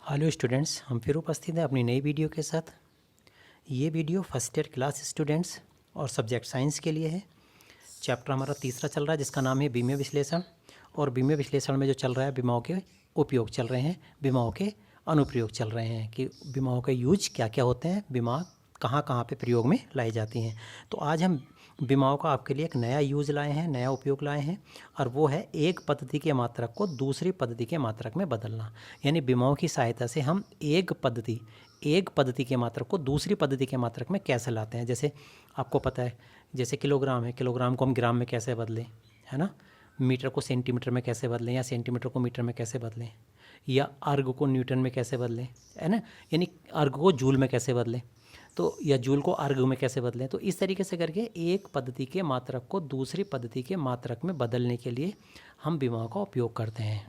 Hello students, हम फिर उपस्थित हैं अपनी नई वीडियो के साथ। ये video first year class students और सब्जेक्ट साइंस के लिए है। चैप्टर हमारा तीसरा चल रहा है जिसका नाम है बीमीय विश्लेषण। और बीमीय विश्लेषण में जो चल रहा है बीमाओं के उपयोग चल रहे हैं, बीमाओं के अनुप्रयोग चल रहे हैं कि बीमाओं के यूज क्या क्या होते हैं, बीमा कहाँ कहाँ पे प्रयोग में लाई जाती हैं। तो आज हम बीमाओं का आपके लिए एक नया यूज़ लाए हैं, नया उपयोग लाए हैं, और वो है एक पद्धति के मात्रक को दूसरी पद्धति के मात्रक में बदलना। यानी बीमाओं की सहायता से हम एक पद्धति के मात्रक को दूसरी पद्धति के मात्रक में कैसे लाते हैं। जैसे आपको पता है, जैसे किलोग्राम है, किलोग्राम को हम ग्राम में कैसे बदलें, है ना। मीटर को सेंटीमीटर में कैसे बदलें, या सेंटीमीटर को मीटर में कैसे बदलें, या अर्ग को न्यूटन में कैसे बदलें, है ना। यानी अर्ग को जूल में कैसे बदलें, तो या जूल को अर्ग में कैसे बदलें। तो इस तरीके से करके एक पद्धति के मात्रक को दूसरी पद्धति के मात्रक में बदलने के लिए हम बीमाओं का उपयोग करते हैं।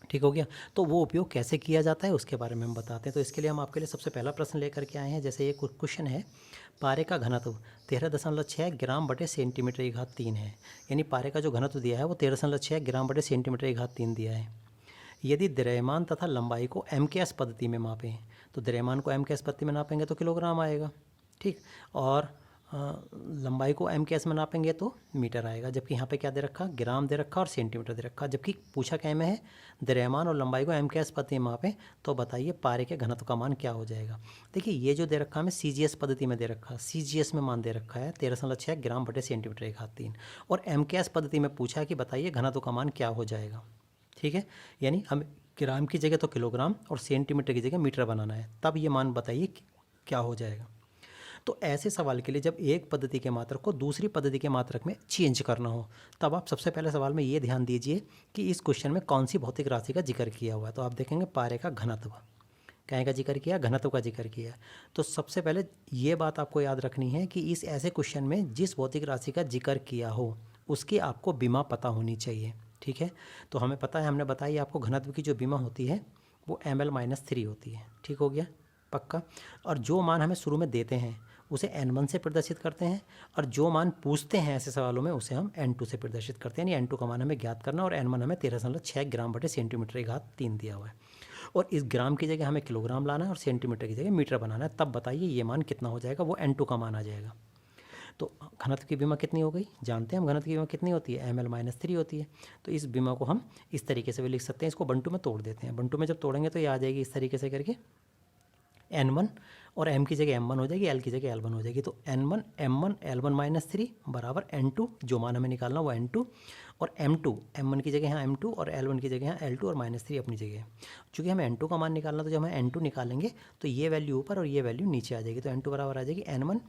ठीक हो गया। तो वो उपयोग कैसे किया जाता है उसके बारे में हम बताते हैं। तो इसके लिए हम आपके लिए सबसे पहला प्रश्न लेकर के आए हैं। जैसे ये क्वेश्चन है, पारे का घनत्व 13.6 ग्राम बटे सेंटीमीटर की घात 3 है। यानी पारे का जो घनत्व दिया है वो 13.6 ग्राम बटे सेंटीमीटर की घात 3 दिया है। यदि द्रव्यमान तथा लंबाई को एम के एस पद्धति में मापें, तो द्रव्यमान को एम के एस पद्धति में नापेंगे तो किलोग्राम आएगा, ठीक। और लंबाई को एम के एस में नापेंगे तो मीटर आएगा। जबकि यहाँ पे क्या दे रखा, ग्राम दे रखा और सेंटीमीटर दे रखा। जबकि पूछा क्या में है, द्रव्यमान और लंबाई को एम के एस पद्धति में मापें तो बताइए पारे के घनत्व का मान क्या हो जाएगा। देखिए ये जो दे रखा हमें सी जी एस पद्धति में दे रखा, सी जी एस में मान दे रखा है 13.6 ग्राम बटे सेंटीमीटर की घात 3, और एम के एस पद्धति में पूछा है कि बताइए घनत्व का मान क्या हो जाएगा। ठीक है, यानी हम ग्राम की जगह तो किलोग्राम और सेंटीमीटर की जगह मीटर बनाना है, तब ये मान बताइए क्या हो जाएगा। तो ऐसे सवाल के लिए जब एक पद्धति के मात्रक को दूसरी पद्धति के मात्रक में चेंज करना हो, तब आप सबसे पहले सवाल में ये ध्यान दीजिए कि इस क्वेश्चन में कौन सी भौतिक राशि का जिक्र किया हुआ है। तो आप देखेंगे पारे का घनत्व, क्या का जिक्र किया, घनत्व का जिक्र किया। तो सबसे पहले ये बात आपको याद रखनी है कि इस ऐसे क्वेश्चन में जिस भौतिक राशि का जिक्र किया हो उसकी आपको बीमा पता होनी चाहिए। ठीक है, तो हमें पता है, हमने बताई आपको घनत्व की जो बीमा होती है वो ml-3 होती है। ठीक हो गया, पक्का। और जो मान हमें शुरू में देते हैं उसे n1 से प्रदर्शित करते हैं, और जो मान पूछते हैं ऐसे सवालों में उसे हम n2 से प्रदर्शित करते हैं। यानी n2 का मान हमें ज्ञात करना, और n1 हमें 13.6 ग्राम बटे सेंटीमीटर की घात 3 दिया हुआ है। और इस ग्राम की जगह हमें किलोग्राम लाना है और सेंटीमीटर की जगह मीटर बनाना है। तब बताइए ये मान कितना हो जाएगा, वो n2 का मान आ जाएगा। तो घनत्व की बीमा कितनी हो गई, जानते हैं हम घनत्व की बीमा कितनी होती है, ml-3 होती है। तो इस बीमा को हम इस तरीके से भी लिख सकते हैं। इसको बंटू में तोड़ देते हैं, बंटू में जब तोड़ेंगे तो ये आ जाएगी इस तरीके से करके n1, और m की जगह m1 हो जाएगी, l की जगह l1 हो जाएगी। तो n1 m1 l1-3 बराबर n2, जो मान हमें निकालना वो n2, और m2 m1 की जगह यहाँ m2 और l1 की जगह यहाँ l2 और -3 अपनी जगह। चूँकि हमें n2 का मान निकालना, तो जब हम n2 निकालेंगे तो ये वैल्यू ऊपर और ये वैल्यू नीचे आ जाएगी। तो n2 बराबर आ जाएगी n1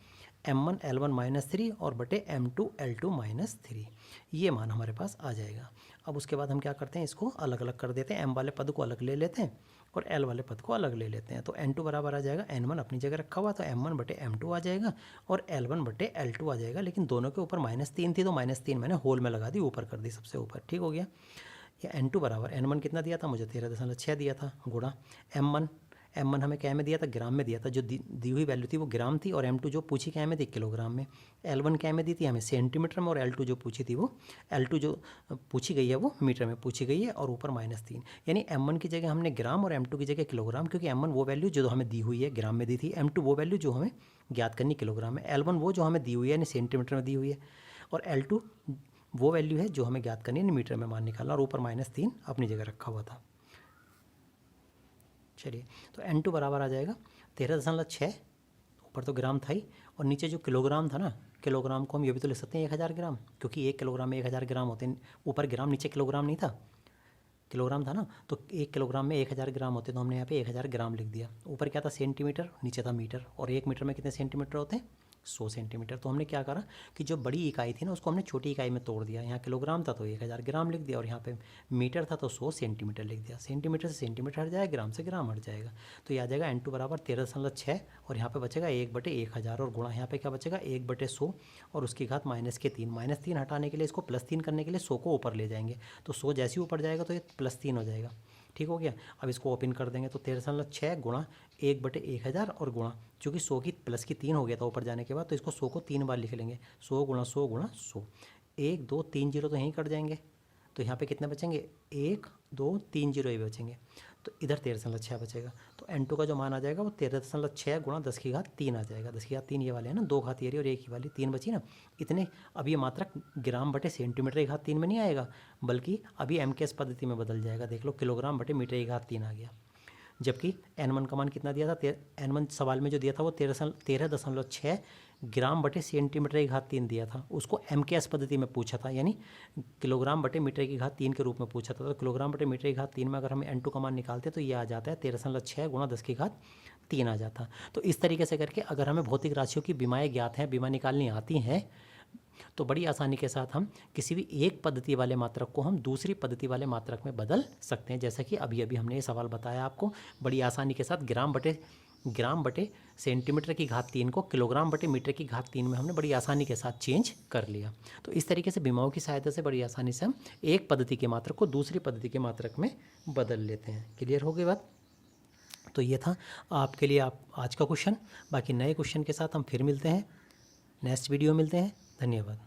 m1 l1-3 और बटे m2 l2-3, ये मान हमारे पास आ जाएगा। अब उसके बाद हम क्या करते हैं, इसको अलग अलग कर देते हैं। m वाले पद को अलग ले लेते हैं और l वाले पद को अलग ले लेते हैं। तो n2 बराबर आ जाएगा, n1 अपनी जगह रखा हुआ तो m1 बटे m2 आ जाएगा और l1 बटे l2 आ जाएगा। लेकिन दोनों के ऊपर -3 थी तो -3 मैंने होल में लगा दी, ऊपर कर दी सबसे ऊपर। ठीक हो गया। या n2 बराबर n1 कितना दिया था मुझे, 13.6 दिया था, गुणा m1 हमें क्या में दिया था, ग्राम में दिया था। जो दी हुई वैल्यू थी वो ग्राम थी, और m2 जो पूछी क्या में थी, किलोग्राम में। l1 क्या में दी थी हमें, सेंटीमीटर में, और l2 जो पूछी थी वो l2 जो पूछी गई है वो मीटर में पूछी गई है, और ऊपर -3। यानी m1 की जगह हमने ग्राम और m2 की जगह किलोग्राम, क्योंकि m1 वो वैल्यू जो हमें दी हुई है ग्राम में दी थी, m2 वो वैल्यू जो हमें ज्ञात करनी किलोग्राम में, l1 वो जो हमें दी हुई है यानी सेंटीमीटर में दी हुई है, और l2 वो वैल्यू है जो हमें ज्ञात करनी है मीटर में मान निकालना, और ऊपर -3 अपनी जगह रखा हुआ था। चलिए, तो n2 बराबर आ जाएगा 13.6, ऊपर तो ग्राम था ही, और नीचे जो किलोग्राम था ना, किलोग्राम को हम ये भी तो लिख सकते हैं 1000 ग्राम, क्योंकि 1 किलोग्राम में 1000 ग्राम होते हैं। ऊपर ग्राम, नीचे किलोग्राम नहीं था, किलोग्राम था ना, तो 1 किलोग्राम में 1000 ग्राम होते, तो हमने यहाँ पे 1000 ग्राम लिख दिया। ऊपर क्या था, सेंटीमीटर, नीचे था मीटर, और 1 मीटर में कितने सेंटीमीटर होते हैं, 100 सेंटीमीटर। तो हमने क्या करा कि जो बड़ी इकाई थी ना उसको हमने छोटी इकाई में तोड़ दिया। यहाँ किलोग्राम था तो 1000 ग्राम लिख दिया, और यहाँ पे मीटर था तो 100 सेंटीमीटर लिख दिया। सेंटीमीटर से सेंटीमीटर हट जाएगा, ग्राम से ग्राम हट जाएगा। तो ये आ जाएगा n2 बराबर 13.6, और यहाँ पे बचेगा 1/1000, और गुणा यहाँ पे क्या बचेगा 1/100, और उसकी घात -3। -3 हटाने के लिए, इसको +3 करने के लिए 100 को ऊपर ले जाएंगे, तो 100 जैसे ही ऊपर जाएगा तो ये +3 हो जाएगा। ठीक हो गया। अब इसको ओपन कर देंगे तो 13.6 गुणा 1/1000, और गुणा, चूँकि 100 की प्लस की 3 हो गया था ऊपर जाने के बाद, तो इसको 100 को 3 बार लिख लेंगे, 100 गुणा 100 गुणा 100। 1 2 3 जीरो तो यहीं कट जाएंगे, तो यहाँ पे कितने बचेंगे, 1 2 3 जीरो ही बचेंगे। तो इधर 13.6 बचेगा। तो n2 का जो मान आ जाएगा वो 13.6 गुणा 10⁻³ आ जाएगा। 10⁻³ ये वाले है ना, 2 घात ये रही और 1 ही वाली 3 बची ना इतने। अब ये मात्रक ग्राम बटे सेंटीमीटर की घात 3 में नहीं आएगा, बल्कि अभी MKS पद्धति में बदल जाएगा। देख लो, किलोग्राम बटे मीटर की घात 3 आ गया। जबकि n1 का मान कितना दिया था, n1 सवाल में जो दिया था वो 13.6 ग्राम बटे सेंटीमीटर की घात 3 दिया था। उसको MKS पद्धति में पूछा था, यानी किलोग्राम बटे मीटर की घात 3 के रूप में पूछा था। तो किलोग्राम बटे मीटर की घात 3 में अगर हम n2 का मान निकालते तो ये आ जाता है 13.6 गुणा 10⁻³ आ जाता। तो इस तरीके से करके अगर हमें भौतिक राशियों की विमाएँ ज्ञात हैं, विमा निकालनी आती हैं, तो बड़ी आसानी के साथ हम किसी भी एक पद्धति वाले मात्रक को हम दूसरी पद्धति वाले मात्रक में बदल सकते हैं। जैसा कि अभी अभी हमने ये सवाल बताया आपको, बड़ी आसानी के साथ ग्राम बटे सेंटीमीटर की घात 3 को किलोग्राम बटे मीटर की घात 3 में हमने बड़ी आसानी के साथ चेंज कर लिया। तो इस तरीके से विमाओं की सहायता से बड़ी आसानी से हम एक पद्धति के मात्रक को दूसरी पद्धति के मात्रक में बदल लेते हैं। क्लियर हो गई बात? तो ये था आपके लिए आज का क्वेश्चन। बाकी नए क्वेश्चन के साथ हम फिर मिलते हैं, नेक्स्ट वीडियो मिलते हैं। धन्यवाद।